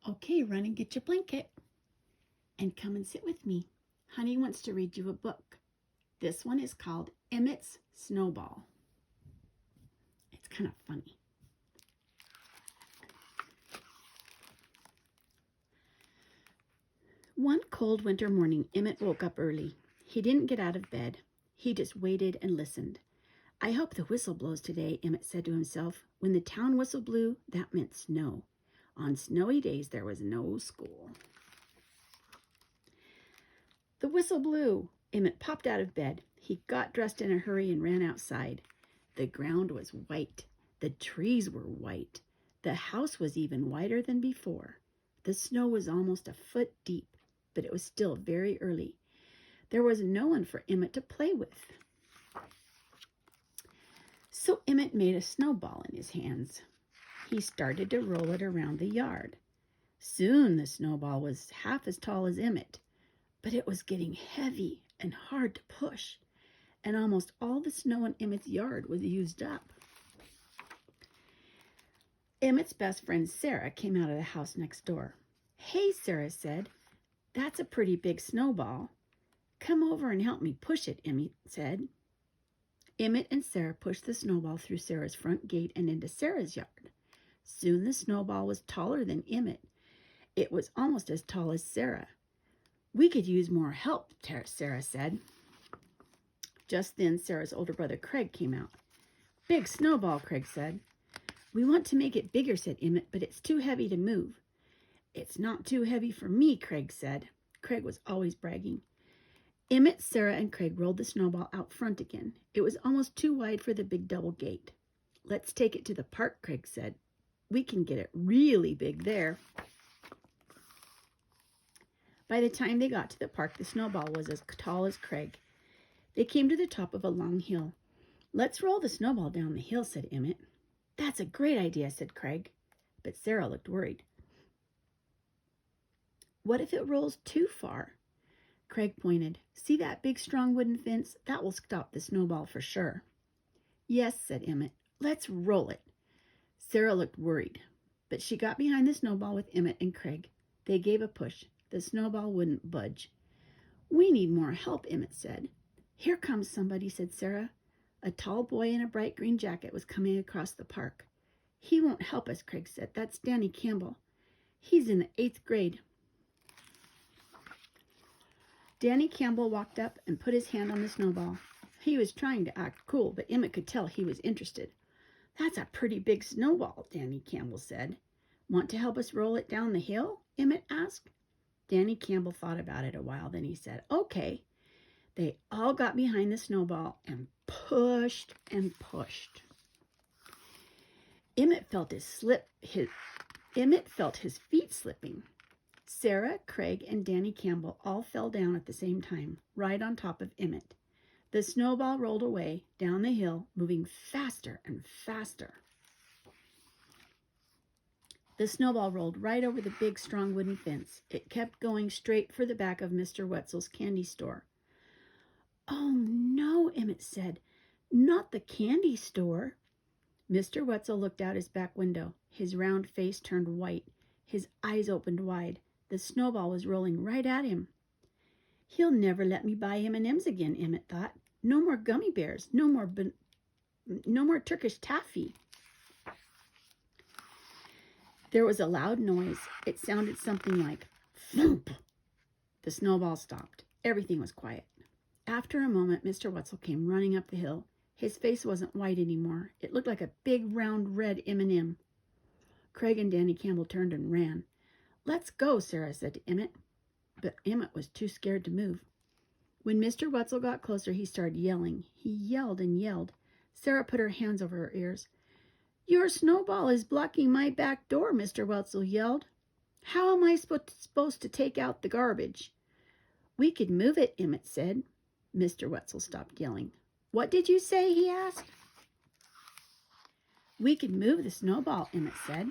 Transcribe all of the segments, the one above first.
Okay, run and get your blanket and come and sit with me. Honey wants to read you a book. This one is called Emmett's Snowball. It's kind of funny. One cold winter morning, Emmett woke up early. He didn't get out of bed. He just waited and listened. I hope the whistle blows today, Emmett said to himself. When the town whistle blew, that meant snow. On snowy days, there was no school. The whistle blew. Emmett popped out of bed. He got dressed in a hurry and ran outside. The ground was white. The trees were white. The house was even whiter than before. The snow was almost a foot deep, but it was still very early. There was no one for Emmett to play with. So Emmett made a snowball in his hands. He started to roll it around the yard. Soon the snowball was half as tall as Emmett, but it was getting heavy and hard to push, and almost all the snow in Emmett's yard was used up. Emmett's best friend Sarah came out of the house next door. "Hey," Sarah said, "that's a pretty big snowball. Come over and help me push it," Emmett said. Emmett and Sarah pushed the snowball through Sarah's front gate and into Sarah's yard. Soon the snowball was taller than Emmett. It was almost as tall as Sarah. "We could use more help," Sarah said. Just then, Sarah's older brother Craig came out. "Big snowball," Craig said. "We want to make it bigger," said Emmett, "but it's too heavy to move." "It's not too heavy for me," Craig said. Craig was always bragging. Emmett, Sarah, and Craig rolled the snowball out front again. It was almost too wide for the big double gate. "Let's take it to the park," Craig said. "We can get it really big there." By the time they got to the park, the snowball was as tall as Craig. They came to the top of a long hill. "Let's roll the snowball down the hill," said Emmett. "That's a great idea," said Craig. But Sarah looked worried. "What if it rolls too far?" Craig pointed. "See that big, strong wooden fence? That will stop the snowball for sure." "Yes," said Emmett. "Let's roll it." Sarah looked worried, but she got behind the snowball with Emmett and Craig. They gave a push. The snowball wouldn't budge. "We need more help," Emmett said. "Here comes somebody," said Sarah. A tall boy in a bright green jacket was coming across the park. "He won't help us," Craig said. "That's Danny Campbell. He's in the 8th grade. Danny Campbell walked up and put his hand on the snowball. He was trying to act cool, but Emmett could tell he was interested. "That's a pretty big snowball," Danny Campbell said. "Want to help us roll it down the hill?" Emmett asked. Danny Campbell thought about it a while. Then he said, "Okay." They all got behind the snowball and pushed and pushed. Emmett felt his feet slipping. Sarah, Craig, and Danny Campbell all fell down at the same time, right on top of Emmett. The snowball rolled away down the hill, moving faster and faster. The snowball rolled right over the big, strong wooden fence. It kept going straight for the back of Mr. Wetzel's candy store. "Oh, no," Emmett said. "Not the candy store." Mr. Wetzel looked out his back window. His round face turned white. His eyes opened wide. The snowball was rolling right at him. "He'll never let me buy M&Ms again," Emmett thought. "No more gummy bears. No more Turkish taffy." There was a loud noise. It sounded something like thump. The snowball stopped. Everything was quiet. After a moment, Mr. Wetzel came running up the hill. His face wasn't white anymore. It looked like a big, round, red M&M. Craig and Danny Campbell turned and ran. "Let's go," Sarah said to Emmett. But Emmett was too scared to move. When Mr. Wetzel got closer, he started yelling. He yelled and yelled. Sarah put her hands over her ears. "Your snowball is blocking my back door," Mr. Wetzel yelled. "How am I supposed to take out the garbage?" "We could move it," Emmett said. Mr. Wetzel stopped yelling. "What did you say?" he asked. "We could move the snowball," Emmett said.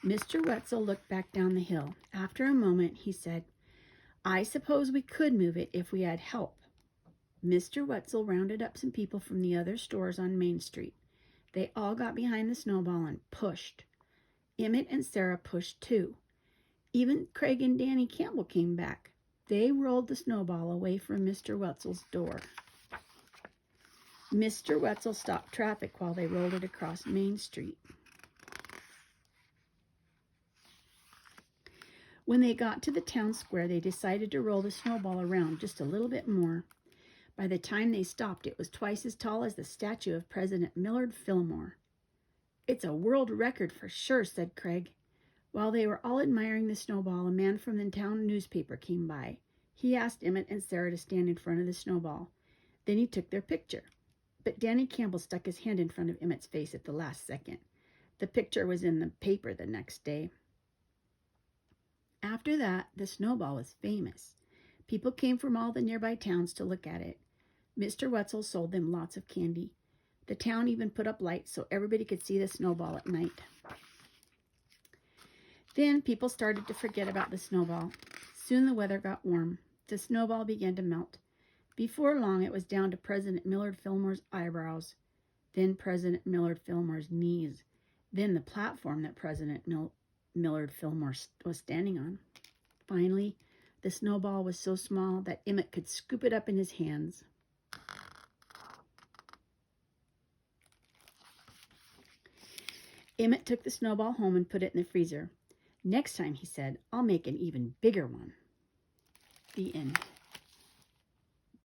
Mr. Wetzel looked back down the hill. After a moment, he said, "I suppose we could move it if we had help." Mr. Wetzel rounded up some people from the other stores on Main Street. They all got behind the snowball and pushed. Emmett and Sarah pushed too. Even Craig and Danny Campbell came back. They rolled the snowball away from Mr. Wetzel's door. Mr. Wetzel stopped traffic while they rolled it across Main Street. When they got to the town square, they decided to roll the snowball around just a little bit more. By the time they stopped, it was twice as tall as the statue of President Millard Fillmore. "It's a world record for sure," said Craig. While they were all admiring the snowball, a man from the town newspaper came by. He asked Emmett and Sarah to stand in front of the snowball. Then he took their picture. But Danny Campbell stuck his hand in front of Emmett's face at the last second. The picture was in the paper the next day. After that, the snowball was famous. People came from all the nearby towns to look at it. Mr. Wetzel sold them lots of candy. The town even put up lights so everybody could see the snowball at night. Then people started to forget about the snowball. Soon the weather got warm. The snowball began to melt. Before long, it was down to President Millard Fillmore's eyebrows, then President Millard Fillmore's knees, then the platform that President Millard Fillmore was standing on. Finally, the snowball was so small that Emmett could scoop it up in his hands. Emmett took the snowball home and put it in the freezer. "Next time," he said, "I'll make an even bigger one." The end.